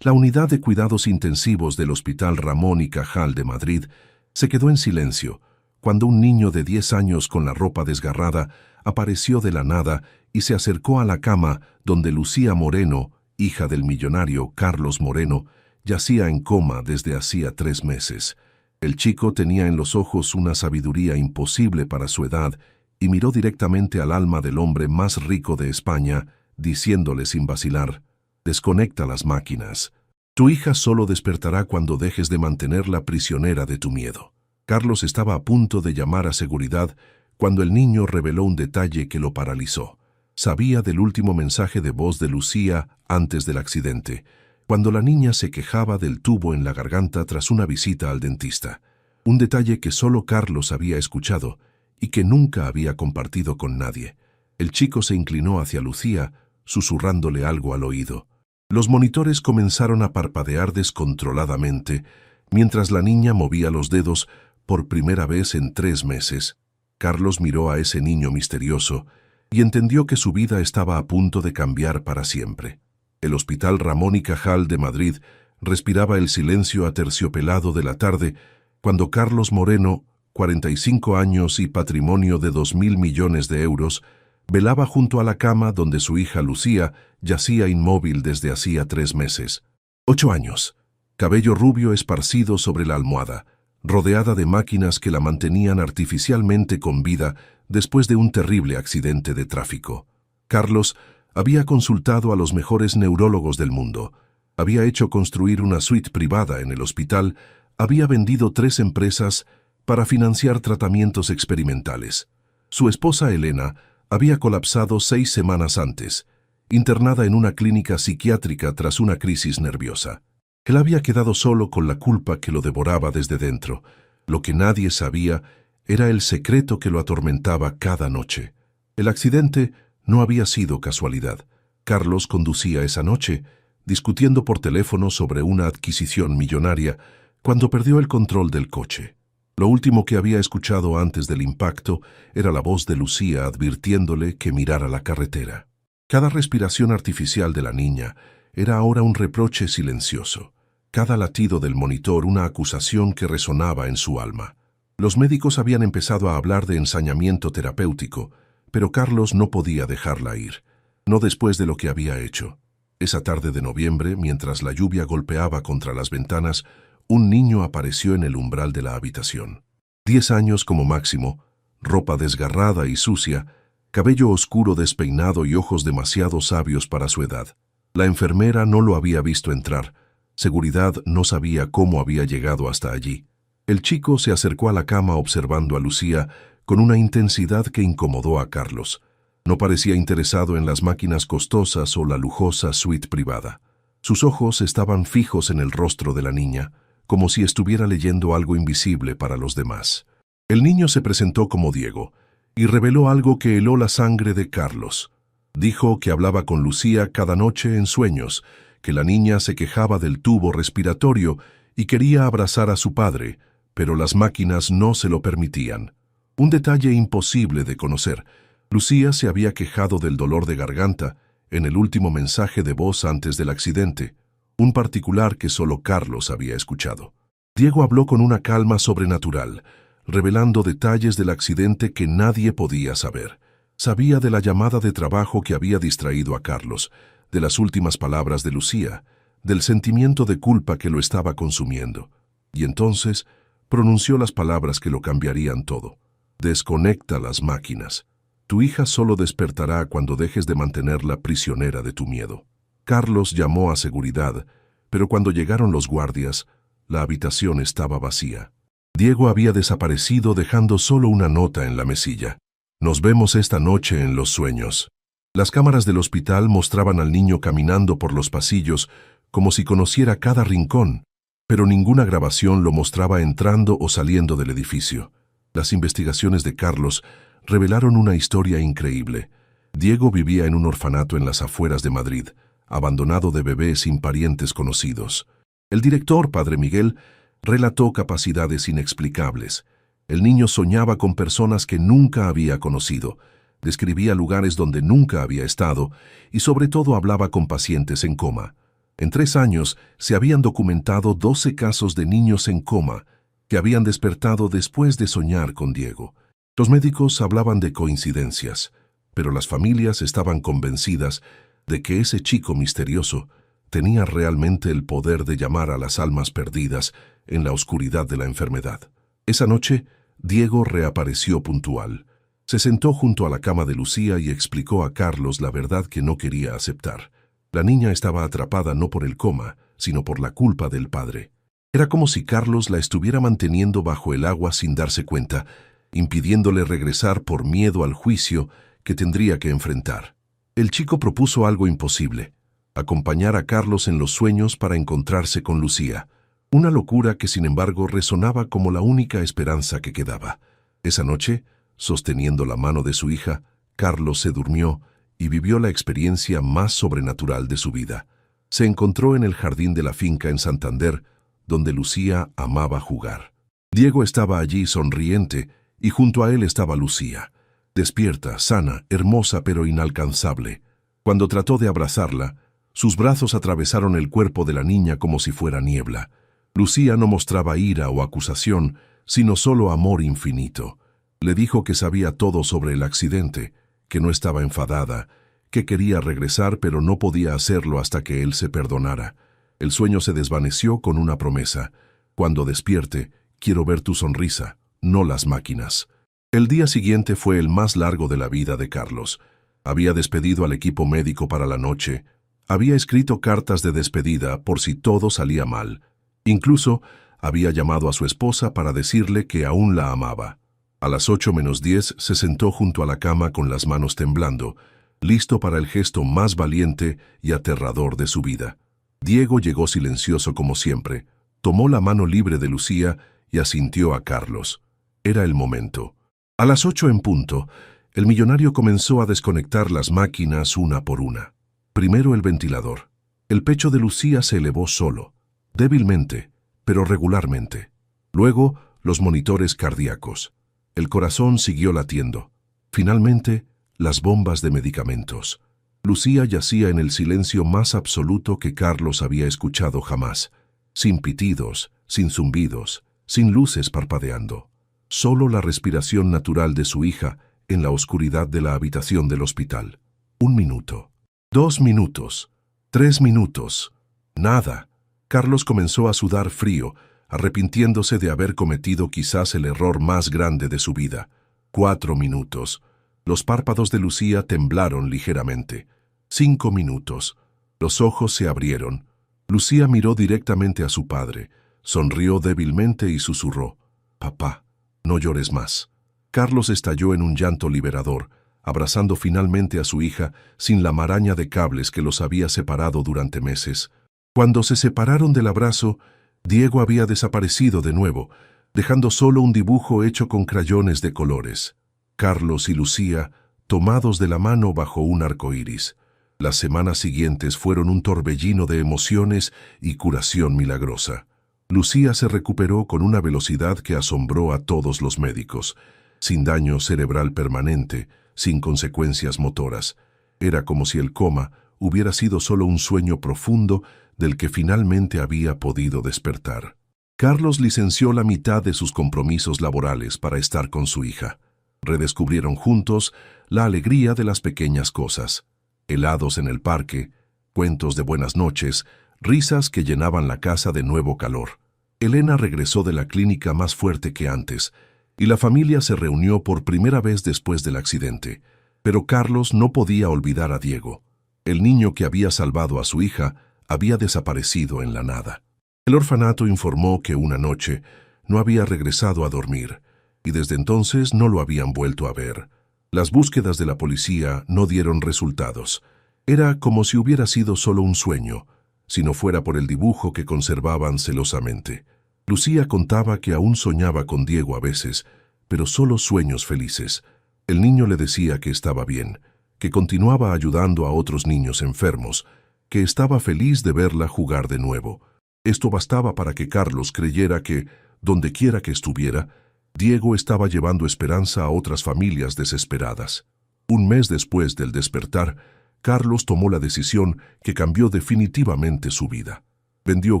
La unidad de cuidados intensivos del Hospital Ramón y Cajal de Madrid se quedó en silencio cuando un niño de 10 años con la ropa desgarrada apareció de la nada y se acercó a la cama donde Lucía Moreno, hija del millonario Carlos Moreno, yacía en coma desde hacía 3 meses. El chico tenía en los ojos una sabiduría imposible para su edad y miró directamente al alma del hombre más rico de España, diciéndole sin vacilar: «Desconecta las máquinas. Tu hija solo despertará cuando dejes de mantenerla prisionera de tu miedo». Carlos estaba a punto de llamar a seguridad cuando el niño reveló un detalle que lo paralizó. Sabía del último mensaje de voz de Lucía antes del accidente, cuando la niña se quejaba del tubo en la garganta tras una visita al dentista. Un detalle que solo Carlos había escuchado y que nunca había compartido con nadie. El chico se inclinó hacia Lucía, susurrándole algo al oído. Los monitores comenzaron a parpadear descontroladamente, mientras la niña movía los dedos por primera vez en 3 meses. Carlos miró a ese niño misterioso y entendió que su vida estaba a punto de cambiar para siempre. El Hospital Ramón y Cajal de Madrid respiraba el silencio aterciopelado de la tarde cuando Carlos Moreno, 45 años y patrimonio de 2.000 millones de euros, velaba junto a la cama donde su hija Lucía yacía inmóvil desde hacía 3 meses. 8 años, cabello rubio esparcido sobre la almohada, rodeada de máquinas que la mantenían artificialmente con vida después de un terrible accidente de tráfico. Carlos había consultado a los mejores neurólogos del mundo, había hecho construir una suite privada en el hospital, había vendido 3 empresas para financiar tratamientos experimentales. Su esposa Elena había colapsado 6 semanas antes, internada en una clínica psiquiátrica tras una crisis nerviosa. Él había quedado solo con la culpa que lo devoraba desde dentro. Lo que nadie sabía era el secreto que lo atormentaba cada noche. El accidente no había sido casualidad. Carlos conducía esa noche, discutiendo por teléfono sobre una adquisición millonaria, cuando perdió el control del coche. Lo último que había escuchado antes del impacto era la voz de Lucía advirtiéndole que mirara la carretera. Cada respiración artificial de la niña era ahora un reproche silencioso. Cada latido del monitor una acusación que resonaba en su alma. Los médicos habían empezado a hablar de ensañamiento terapéutico, pero Carlos no podía dejarla ir, no después de lo que había hecho. Esa tarde de noviembre, mientras la lluvia golpeaba contra las ventanas, un niño apareció en el umbral de la habitación. 10 años como máximo, ropa desgarrada y sucia, cabello oscuro despeinado y ojos demasiado sabios para su edad. La enfermera no lo había visto entrar. Seguridad no sabía cómo había llegado hasta allí. El chico se acercó a la cama observando a Lucía con una intensidad que incomodó a Carlos. No parecía interesado en las máquinas costosas o la lujosa suite privada. Sus ojos estaban fijos en el rostro de la niña, como si estuviera leyendo algo invisible para los demás. El niño se presentó como Diego y reveló algo que heló la sangre de Carlos. Dijo que hablaba con Lucía cada noche en sueños, que la niña se quejaba del tubo respiratorio y quería abrazar a su padre, pero las máquinas no se lo permitían. Un detalle imposible de conocer. Lucía se había quejado del dolor de garganta en el último mensaje de voz antes del accidente, un particular que solo Carlos había escuchado. Diego habló con una calma sobrenatural, revelando detalles del accidente que nadie podía saber. Sabía de la llamada de trabajo que había distraído a Carlos, de las últimas palabras de Lucía, del sentimiento de culpa que lo estaba consumiendo. Y entonces pronunció las palabras que lo cambiarían todo. Desconecta las máquinas. Tu hija solo despertará cuando dejes de mantenerla prisionera de tu miedo. Carlos llamó a seguridad, pero cuando llegaron los guardias, la habitación estaba vacía. Diego había desaparecido dejando solo una nota en la mesilla. Nos vemos esta noche en los sueños. Las cámaras del hospital mostraban al niño caminando por los pasillos como si conociera cada rincón, pero ninguna grabación lo mostraba entrando o saliendo del edificio. Las investigaciones de Carlos revelaron una historia increíble. Diego vivía en un orfanato en las afueras de Madrid, abandonado de bebé sin parientes conocidos. El director, Padre Miguel, relató capacidades inexplicables. El niño soñaba con personas que nunca había conocido, describía lugares donde nunca había estado y sobre todo hablaba con pacientes en coma. En 3 años se habían documentado 12 casos de niños en coma que habían despertado después de soñar con Diego. Los médicos hablaban de coincidencias, pero las familias estaban convencidas de que ese chico misterioso tenía realmente el poder de llamar a las almas perdidas en la oscuridad de la enfermedad. Esa noche, Diego reapareció puntual. Se sentó junto a la cama de Lucía y explicó a Carlos la verdad que no quería aceptar. La niña estaba atrapada no por el coma, sino por la culpa del padre. Era como si Carlos la estuviera manteniendo bajo el agua sin darse cuenta, impidiéndole regresar por miedo al juicio que tendría que enfrentar. El chico propuso algo imposible: acompañar a Carlos en los sueños para encontrarse con Lucía. Una locura que, sin embargo, resonaba como la única esperanza que quedaba. Esa noche, sosteniendo la mano de su hija, Carlos se durmió y vivió la experiencia más sobrenatural de su vida. Se encontró en el jardín de la finca en Santander, donde Lucía amaba jugar. Diego estaba allí sonriente y junto a él estaba Lucía, despierta, sana, hermosa pero inalcanzable. Cuando trató de abrazarla, sus brazos atravesaron el cuerpo de la niña como si fuera niebla. Lucía no mostraba ira o acusación, sino solo amor infinito. Le dijo que sabía todo sobre el accidente, que no estaba enfadada, que quería regresar pero no podía hacerlo hasta que él se perdonara. El sueño se desvaneció con una promesa: cuando despierte, quiero ver tu sonrisa, no las máquinas. El día siguiente fue el más largo de la vida de Carlos. Había despedido al equipo médico para la noche, había escrito cartas de despedida por si todo salía mal. Incluso había llamado a su esposa para decirle que aún la amaba. A las 8:10 se sentó junto a la cama con las manos temblando, listo para el gesto más valiente y aterrador de su vida. Diego llegó silencioso como siempre, tomó la mano libre de Lucía y asintió a Carlos. Era el momento. A las 8 en punto, el millonario comenzó a desconectar las máquinas una por una. Primero el ventilador. El pecho de Lucía se elevó solo, débilmente, pero regularmente. Luego, los monitores cardíacos. El corazón siguió latiendo. Finalmente, las bombas de medicamentos. Lucía yacía en el silencio más absoluto que Carlos había escuchado jamás, sin pitidos, sin zumbidos, sin luces parpadeando. Solo la respiración natural de su hija en la oscuridad de la habitación del hospital. 1 minuto, 2 minutos, 3 minutos. Nada. Carlos comenzó a sudar frío, arrepintiéndose de haber cometido quizás el error más grande de su vida. 4 minutos. Los párpados de Lucía temblaron ligeramente. 5 minutos. Los ojos se abrieron. Lucía miró directamente a su padre, sonrió débilmente y susurró: «Papá, no llores más». Carlos estalló en un llanto liberador, abrazando finalmente a su hija sin la maraña de cables que los había separado durante meses. Cuando se separaron del abrazo, Diego había desaparecido de nuevo, dejando solo un dibujo hecho con crayones de colores. Carlos y Lucía, tomados de la mano bajo un arco iris. Las semanas siguientes fueron un torbellino de emociones y curación milagrosa. Lucía se recuperó con una velocidad que asombró a todos los médicos, sin daño cerebral permanente, sin consecuencias motoras. Era como si el coma hubiera sido solo un sueño profundo del que finalmente había podido despertar. Carlos licenció la mitad de sus compromisos laborales para estar con su hija. Redescubrieron juntos la alegría de las pequeñas cosas: helados en el parque, cuentos de buenas noches, risas que llenaban la casa de nuevo calor. Elena regresó de la clínica más fuerte que antes, y la familia se reunió por primera vez después del accidente. Pero Carlos no podía olvidar a Diego. El niño que había salvado a su hija había desaparecido en la nada. El orfanato informó que una noche no había regresado a dormir, y desde entonces no lo habían vuelto a ver. Las búsquedas de la policía no dieron resultados. Era como si hubiera sido solo un sueño, si no fuera por el dibujo que conservaban celosamente. Lucía contaba que aún soñaba con Diego a veces, pero solo sueños felices. El niño le decía que estaba bien, que continuaba ayudando a otros niños enfermos, que estaba feliz de verla jugar de nuevo. Esto bastaba para que Carlos creyera que, dondequiera que estuviera, Diego estaba llevando esperanza a otras familias desesperadas. Un mes después del despertar, Carlos tomó la decisión que cambió definitivamente su vida. Vendió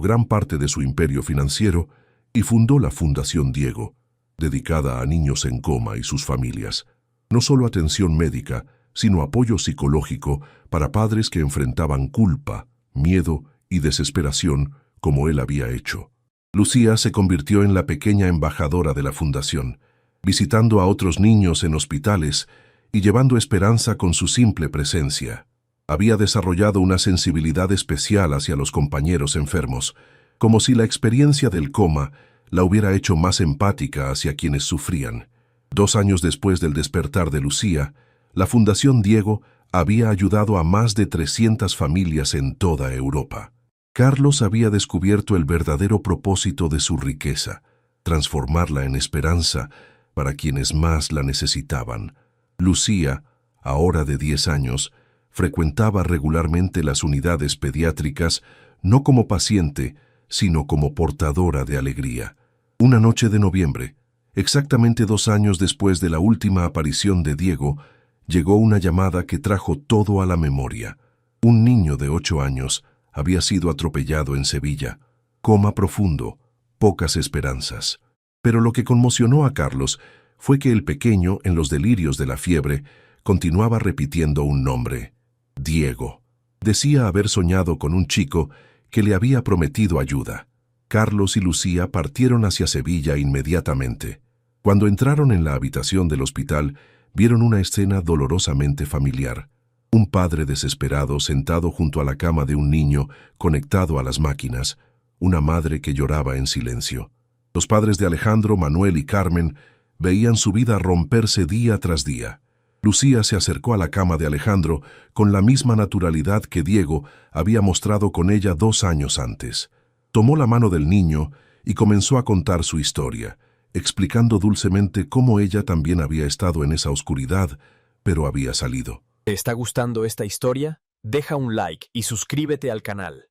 gran parte de su imperio financiero y fundó la Fundación Diego, dedicada a niños en coma y sus familias. No solo atención médica, sino apoyo psicológico para padres que enfrentaban culpa, miedo y desesperación como él había hecho. Lucía se convirtió en la pequeña embajadora de la fundación, visitando a otros niños en hospitales y llevando esperanza con su simple presencia. Había desarrollado una sensibilidad especial hacia los compañeros enfermos, como si la experiencia del coma la hubiera hecho más empática hacia quienes sufrían. 2 años después del despertar de Lucía, la Fundación Diego había ayudado a más de 300 familias en toda Europa. Carlos había descubierto el verdadero propósito de su riqueza, transformarla en esperanza para quienes más la necesitaban. Lucía, ahora de 10 años, frecuentaba regularmente las unidades pediátricas no como paciente, sino como portadora de alegría. Una noche de noviembre, exactamente 2 años después de la última aparición de Diego, llegó una llamada que trajo todo a la memoria. Un niño de 8 años había sido atropellado en Sevilla. Coma profundo, pocas esperanzas. Pero lo que conmocionó a Carlos fue que el pequeño, en los delirios de la fiebre, continuaba repitiendo un nombre: Diego. Decía haber soñado con un chico que le había prometido ayuda. Carlos y Lucía partieron hacia Sevilla inmediatamente. Cuando entraron en la habitación del hospital, vieron una escena dolorosamente familiar. Un padre desesperado sentado junto a la cama de un niño conectado a las máquinas, una madre que lloraba en silencio. Los padres de Alejandro, Manuel y Carmen veían su vida romperse día tras día. Lucía se acercó a la cama de Alejandro con la misma naturalidad que Diego había mostrado con ella 2 años antes. Tomó la mano del niño y comenzó a contar su historia, explicando dulcemente cómo ella también había estado en esa oscuridad, pero había salido. ¿Te está gustando esta historia? Deja un like y suscríbete al canal.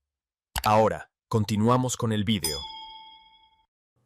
Ahora, continuamos con el vídeo.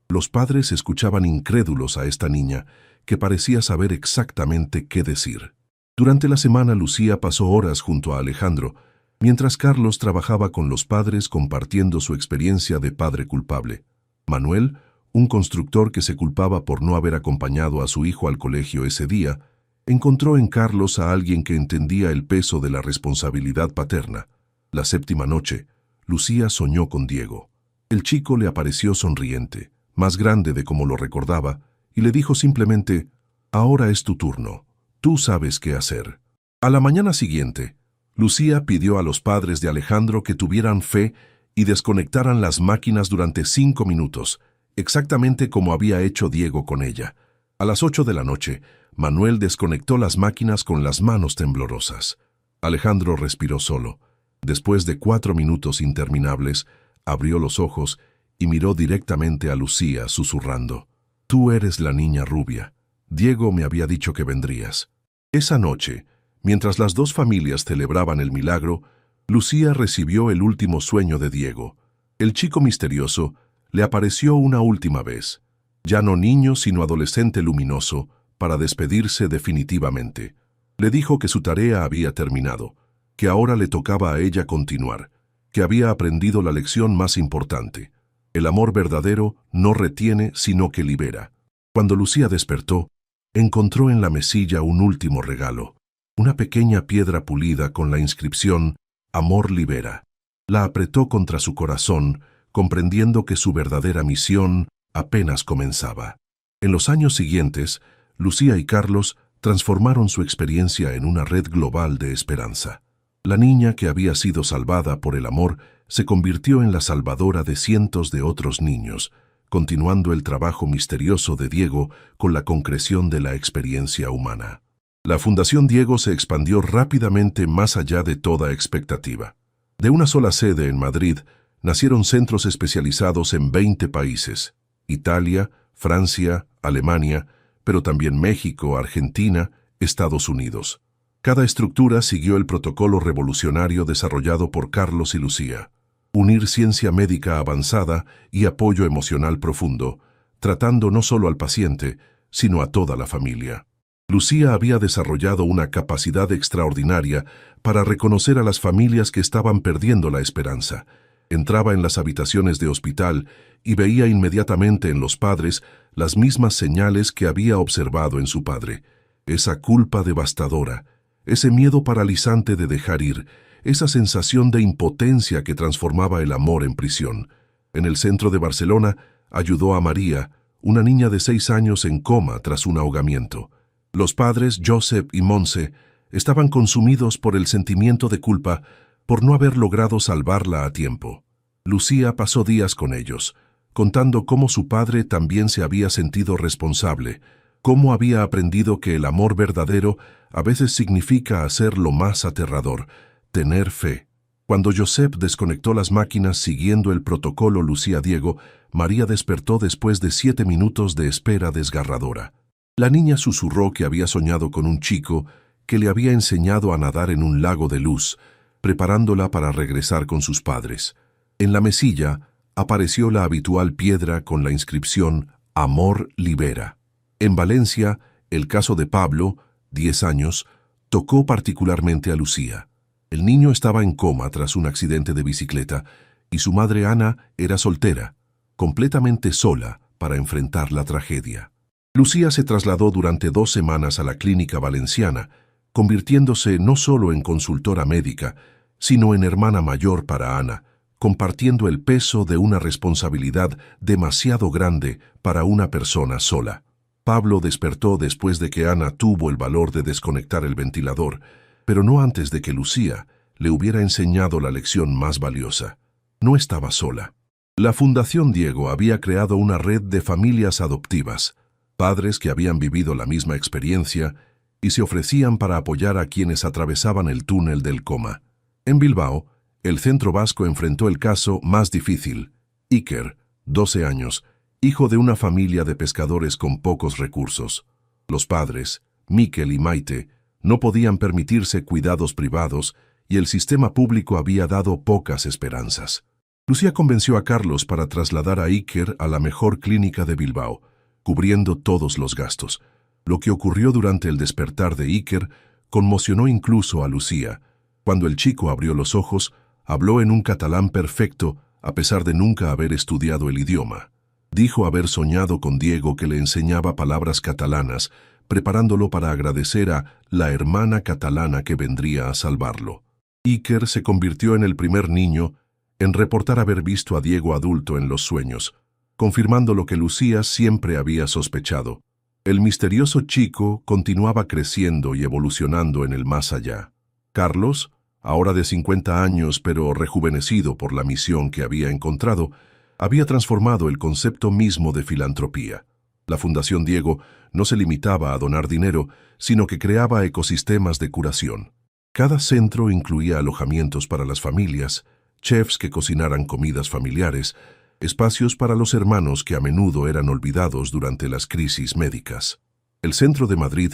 Los padres escuchaban incrédulos a esta niña, que parecía saber exactamente qué decir. Durante la semana, Lucía pasó horas junto a Alejandro, mientras Carlos trabajaba con los padres compartiendo su experiencia de padre culpable. Manuel, un constructor que se culpaba por no haber acompañado a su hijo al colegio ese día, encontró en Carlos a alguien que entendía el peso de la responsabilidad paterna. La 7ª noche, Lucía soñó con Diego. El chico le apareció sonriente, más grande de como lo recordaba, y le dijo simplemente: «Ahora es tu turno. Tú sabes qué hacer». A la mañana siguiente, Lucía pidió a los padres de Alejandro que tuvieran fe y desconectaran las máquinas durante 5 minutos, exactamente como había hecho Diego con ella. A las 8 de la noche, Manuel desconectó las máquinas con las manos temblorosas. Alejandro respiró solo. Después de 4 minutos interminables, abrió los ojos y miró directamente a Lucía, susurrando: «Tú eres la niña rubia. Diego me había dicho que vendrías». Esa noche, mientras las 2 familias celebraban el milagro, Lucía recibió el último sueño de Diego. El chico misterioso le apareció una última vez, ya no niño sino adolescente luminoso, para despedirse definitivamente. Le dijo que su tarea había terminado, que ahora le tocaba a ella continuar, que había aprendido la lección más importante. El amor verdadero no retiene sino que libera. Cuando Lucía despertó, encontró en la mesilla un último regalo, una pequeña piedra pulida con la inscripción «Amor libera». La apretó contra su corazón, comprendiendo que su verdadera misión apenas comenzaba. En los años siguientes, Lucía y Carlos transformaron su experiencia en una red global de esperanza. La niña que había sido salvada por el amor se convirtió en la salvadora de cientos de otros niños, continuando el trabajo misterioso de Diego con la concreción de la experiencia humana. La Fundación Diego se expandió rápidamente más allá de toda expectativa. De una sola sede en Madrid, nacieron centros especializados en 20 países: Italia, Francia, Alemania, pero también México, Argentina, Estados Unidos. Cada estructura siguió el protocolo revolucionario desarrollado por Carlos y Lucía: unir ciencia médica avanzada y apoyo emocional profundo, tratando no solo al paciente, sino a toda la familia. Lucía había desarrollado una capacidad extraordinaria para reconocer a las familias que estaban perdiendo la esperanza. Entraba en las habitaciones de hospital y veía inmediatamente en los padres las mismas señales que había observado en su padre. Esa culpa devastadora, ese miedo paralizante de dejar ir, esa sensación de impotencia que transformaba el amor en prisión. En el centro de Barcelona ayudó a María, una niña de 6 años en coma tras un ahogamiento. Los padres, Josep y Montse, estaban consumidos por el sentimiento de culpa por no haber logrado salvarla a tiempo. Lucía pasó días con ellos, contando cómo su padre también se había sentido responsable, cómo había aprendido que el amor verdadero a veces significa hacer lo más aterrador, tener fe. Cuando Josep desconectó las máquinas siguiendo el protocolo Lucía Diego, María despertó después de 7 minutos de espera desgarradora. La niña susurró que había soñado con un chico que le había enseñado a nadar en un lago de luz, preparándola para regresar con sus padres. En la mesilla apareció la habitual piedra con la inscripción «Amor libera». En Valencia, el caso de Pablo, 10 años, tocó particularmente a Lucía. El niño estaba en coma tras un accidente de bicicleta y su madre Ana era soltera, completamente sola para enfrentar la tragedia. Lucía se trasladó durante 2 semanas a la clínica valenciana, convirtiéndose no solo en consultora médica, sino en hermana mayor para Ana, compartiendo el peso de una responsabilidad demasiado grande para una persona sola. Pablo despertó después de que Ana tuvo el valor de desconectar el ventilador, pero no antes de que Lucía le hubiera enseñado la lección más valiosa. No estaba sola. La Fundación Diego había creado una red de familias adoptivas, padres que habían vivido la misma experiencia y se ofrecían para apoyar a quienes atravesaban el túnel del coma. En Bilbao, el Centro Vasco enfrentó el caso más difícil. Iker, 12 años, hijo de una familia de pescadores con pocos recursos. Los padres, Mikel y Maite, no podían permitirse cuidados privados y el sistema público había dado pocas esperanzas. Lucía convenció a Carlos para trasladar a Iker a la mejor clínica de Bilbao, cubriendo todos los gastos. Lo que ocurrió durante el despertar de Iker conmocionó incluso a Lucía. Cuando el chico abrió los ojos, habló en un catalán perfecto, a pesar de nunca haber estudiado el idioma. Dijo haber soñado con Diego que le enseñaba palabras catalanas, preparándolo para agradecer a la hermana catalana que vendría a salvarlo. Iker se convirtió en el primer niño en reportar haber visto a Diego adulto en los sueños, confirmando lo que Lucía siempre había sospechado. El misterioso chico continuaba creciendo y evolucionando en el más allá. Carlos, ahora de 50 años pero rejuvenecido por la misión que había encontrado, había transformado el concepto mismo de filantropía. La Fundación Diego no se limitaba a donar dinero, sino que creaba ecosistemas de curación. Cada centro incluía alojamientos para las familias, chefs que cocinaran comidas familiares, espacios para los hermanos que a menudo eran olvidados durante las crisis médicas. El centro de Madrid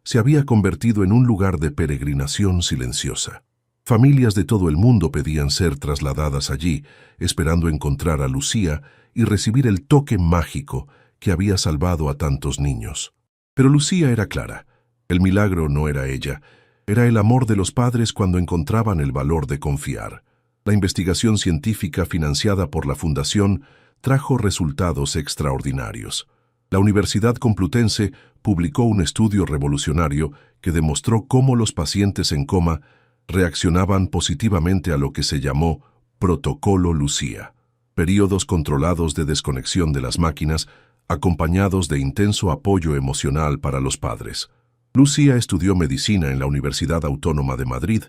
se había convertido en un lugar de peregrinación silenciosa. Familias de todo el mundo pedían ser trasladadas allí, esperando encontrar a Lucía y recibir el toque mágico que había salvado a tantos niños. Pero Lucía era clara. El milagro no era ella, era el amor de los padres cuando encontraban el valor de confiar. La investigación científica financiada por la Fundación trajo resultados extraordinarios. La Universidad Complutense publicó un estudio revolucionario que demostró cómo los pacientes en coma reaccionaban positivamente a lo que se llamó Protocolo Lucía, períodos controlados de desconexión de las máquinas, acompañados de intenso apoyo emocional para los padres. Lucía estudió medicina en la Universidad Autónoma de Madrid,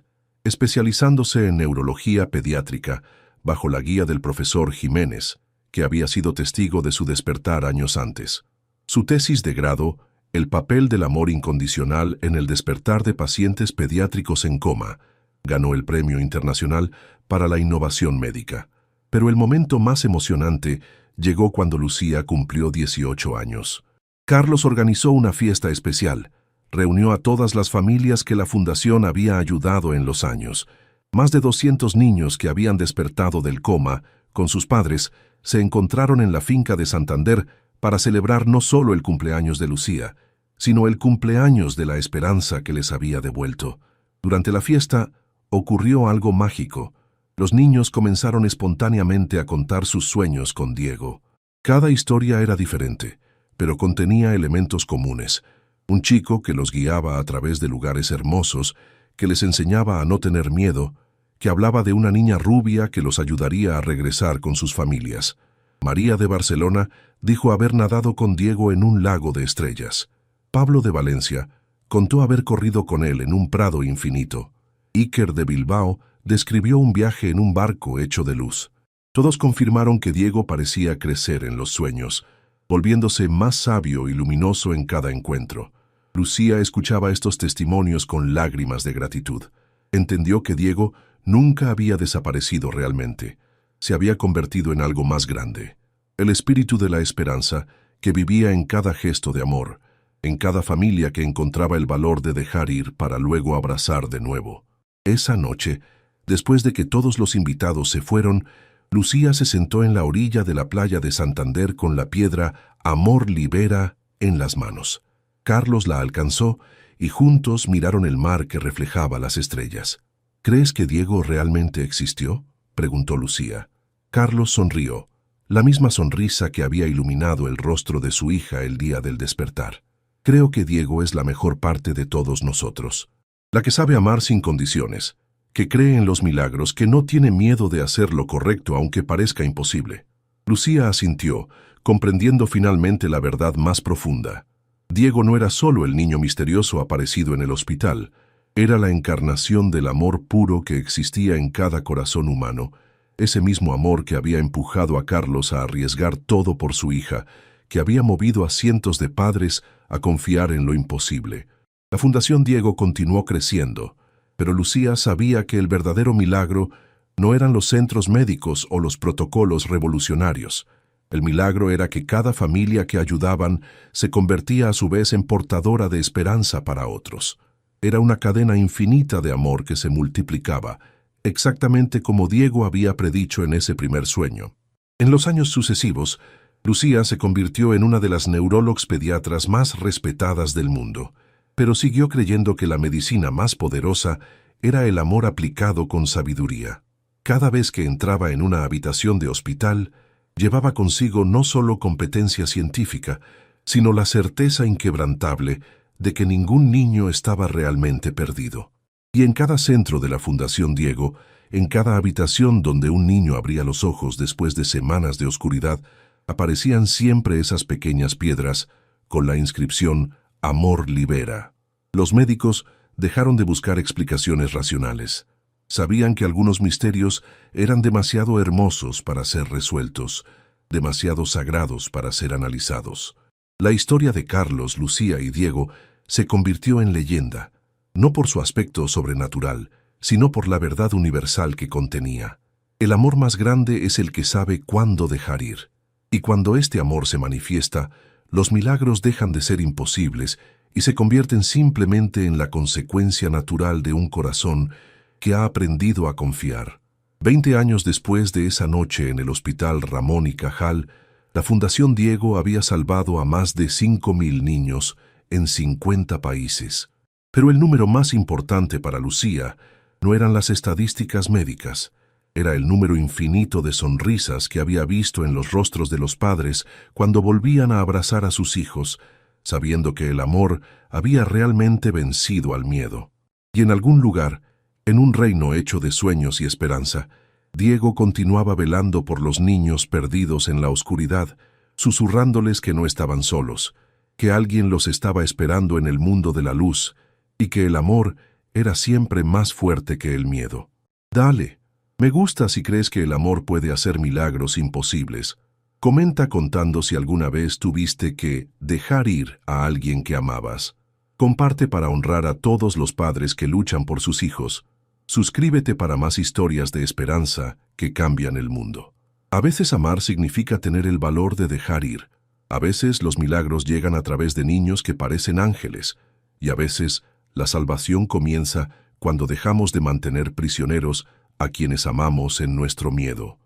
especializándose en neurología pediátrica, bajo la guía del profesor Jiménez, que había sido testigo de su despertar años antes. Su tesis de grado, El papel del amor incondicional en el despertar de pacientes pediátricos en coma, ganó el Premio Internacional para la Innovación Médica. Pero el momento más emocionante llegó cuando Lucía cumplió 18 años. Carlos organizó una fiesta especial. Reunió a todas las familias que la Fundación había ayudado en los años. Más de 200 niños que habían despertado del coma, con sus padres, se encontraron en la finca de Santander para celebrar no solo el cumpleaños de Lucía, sino el cumpleaños de la esperanza que les había devuelto. Durante la fiesta ocurrió algo mágico. Los niños comenzaron espontáneamente a contar sus sueños con Diego. Cada historia era diferente, pero contenía elementos comunes. Un chico que los guiaba a través de lugares hermosos, que les enseñaba a no tener miedo, que hablaba de una niña rubia que los ayudaría a regresar con sus familias. María de Barcelona dijo haber nadado con Diego en un lago de estrellas. Pablo de Valencia contó haber corrido con él en un prado infinito. Iker de Bilbao describió un viaje en un barco hecho de luz. Todos confirmaron que Diego parecía crecer en los sueños, volviéndose más sabio y luminoso en cada encuentro. Lucía escuchaba estos testimonios con lágrimas de gratitud. Entendió que Diego nunca había desaparecido realmente. Se había convertido en algo más grande. El espíritu de la esperanza que vivía en cada gesto de amor, en cada familia que encontraba el valor de dejar ir para luego abrazar de nuevo. Esa noche, después de que todos los invitados se fueron, Lucía se sentó en la orilla de la playa de Santander con la piedra Amor Libera en las manos. Carlos la alcanzó y juntos miraron el mar que reflejaba las estrellas. ¿Crees que Diego realmente existió?, preguntó Lucía. Carlos sonrió, la misma sonrisa que había iluminado el rostro de su hija el día del despertar. Creo que Diego es la mejor parte de todos nosotros, la que sabe amar sin condiciones, que cree en los milagros, que no tiene miedo de hacer lo correcto aunque parezca imposible. Lucía asintió, comprendiendo finalmente la verdad más profunda. Diego no era solo el niño misterioso aparecido en el hospital, era la encarnación del amor puro que existía en cada corazón humano, ese mismo amor que había empujado a Carlos a arriesgar todo por su hija, que había movido a cientos de padres a confiar en lo imposible. La Fundación Diego continuó creciendo, pero Lucía sabía que el verdadero milagro no eran los centros médicos o los protocolos revolucionarios. El milagro era que cada familia que ayudaban se convertía a su vez en portadora de esperanza para otros. Era una cadena infinita de amor que se multiplicaba, exactamente como Diego había predicho en ese primer sueño. En los años sucesivos, Lucía se convirtió en una de las neurólogos pediatras más respetadas del mundo, pero siguió creyendo que la medicina más poderosa era el amor aplicado con sabiduría. Cada vez que entraba en una habitación de hospital, llevaba consigo no solo competencia científica, sino la certeza inquebrantable de que ningún niño estaba realmente perdido. Y en cada centro de la Fundación Diego, en cada habitación donde un niño abría los ojos después de semanas de oscuridad, aparecían siempre esas pequeñas piedras con la inscripción Amor Libera. Los médicos dejaron de buscar explicaciones racionales. Sabían que algunos misterios eran demasiado hermosos para ser resueltos, demasiado sagrados para ser analizados. La historia de Carlos, Lucía y Diego se convirtió en leyenda, no por su aspecto sobrenatural, sino por la verdad universal que contenía. El amor más grande es el que sabe cuándo dejar ir. Y cuando este amor se manifiesta, los milagros dejan de ser imposibles y se convierten simplemente en la consecuencia natural de un corazón que ha aprendido a confiar. 20 años después de esa noche en el Hospital Ramón y Cajal, la Fundación Diego había salvado a más de 5.000 niños en 50 países. Pero el número más importante para Lucía no eran las estadísticas médicas, era el número infinito de sonrisas que había visto en los rostros de los padres cuando volvían a abrazar a sus hijos, sabiendo que el amor había realmente vencido al miedo. Y en algún lugar, en un reino hecho de sueños y esperanza, Diego continuaba velando por los niños perdidos en la oscuridad, susurrándoles que no estaban solos, que alguien los estaba esperando en el mundo de la luz, y que el amor era siempre más fuerte que el miedo. Dale, me gusta si crees que el amor puede hacer milagros imposibles. Comenta contando si alguna vez tuviste que dejar ir a alguien que amabas. Comparte para honrar a todos los padres que luchan por sus hijos. Suscríbete para más historias de esperanza que cambian el mundo. A veces amar significa tener el valor de dejar ir. A veces los milagros llegan a través de niños que parecen ángeles, y a veces la salvación comienza cuando dejamos de mantener prisioneros a quienes amamos en nuestro miedo.